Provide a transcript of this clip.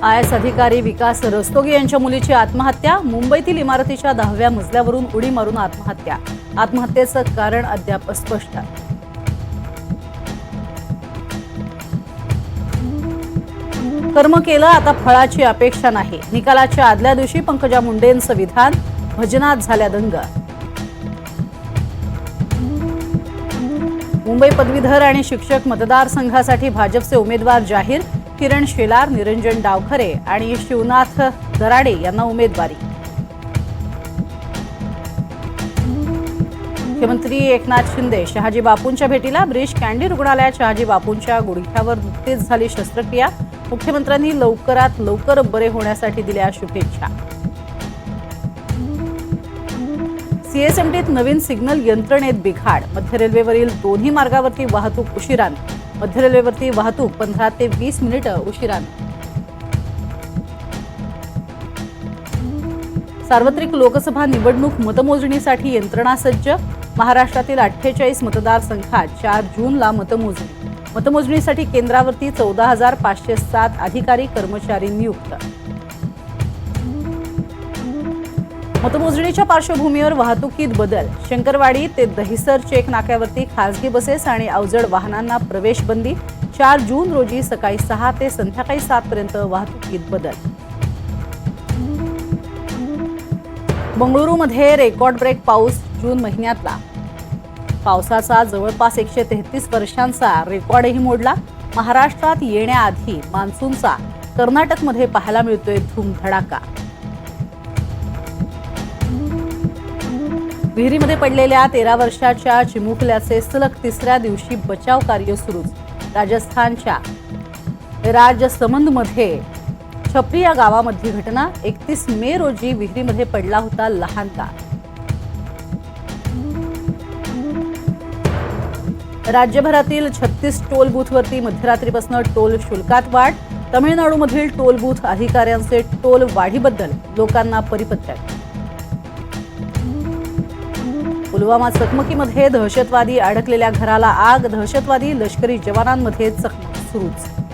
IS अधिकारी विकास रस्तोगी यांच्या मुलीची आत्महत्या. मुंबईतील इमारतीच्या 10व्या मजल्यावरून उडी मारून आत्महत्या. आत्महत्येचं कारण अद्याप अस्पष्ट. कर्म केलं, आता फळाची अपेक्षा नाही. निकालाच्या आदल्या दिवशी पंकजा मुंडेंचं विधान. भजनात झाल्या दंग. मुंबई पदवीधर आणि शिक्षक मतदारसंघासाठी भाजपचे उमेदवार जाहीर. किरण शेलार, निरंजन डावखरे आणि शिवनाथ दराडे यांना उमेदवारी. मुख्यमंत्री एकनाथ शिंदे शहाजी बापूंच्या भेटीला. ब्रीच कँडी रुग्णालयात शहाजी बापूंच्या गुडघ्यावर नुकतीच झाली शस्त्रक्रिया. मुख्यमंत्र्यांनी लवकरात लवकर बरे होण्यासाठी दिल्या शुभेच्छा. सीएसएमटीत नवीन सिग्नल यंत्रणेत बिघाड. मध्य रेल्वेवरील दोन्ही मार्गावरती वाहतूक उशिराने. मध्य रेल्वेवरती वाहतूक 15 ते 20 मिनिटं उशिराने. सार्वत्रिक लोकसभा निवडणूक मतमोजणीसाठी यंत्रणा सज्ज. महाराष्ट्रातील 48 मतदारसंघात 4 जूनला मतमोजणी. मतमोजणीसाठी केंद्रावरती 14,507 अधिकारी कर्मचारी नियुक्त. मतमोजणीच्या पार्श्वभूमीवर वाहतुकीत बदल. शंकरवाडी ते दहिसर चेक नाक्यावरती खासगी बसेस आणि अवजड वाहनांना प्रवेश बंदी. 4 जून रोजी सकाळी 6 ते संध्याकाळी 7 पर्यंत वाहतुकीत बदल. बंगळुरूमध्ये रेकॉर्ड ब्रेक पाऊस. जून महिन्यातला पावसाचा जवळपास 133 वर्षांचा रेकॉर्डही मोडला. महाराष्ट्रात येण्याआधी मान्सूनचा कर्नाटकमध्ये पाहायला मिळतोय धूमधडाका. विहिरीमध्ये पडलेल्या 13 वर्षाच्या चिमुकल्याचे सलग 3ऱ्या दिवशी बचाव कार्य सुरूच. राजस्थानच्या राजसमंदमध्ये छपरी या गावामधली घटना. 31 मे रोजी विहिरीमध्ये पडला होता लहानगा. राज्यभरातील 36 टोल बूथवरती मध्यरात्रीपासून टोल शुल्कात वाढ. तमिळनाडूमधील टोल बूथ अधिकाऱ्यांचे टोल वाढीबद्दल लोकांना परिपत्रक. पुलवामा चकमकीमध्ये दहशतवादी अडकलेल्या घराला आग. दहशतवादी लष्करी जवानांमध्ये चकमक सुरूच.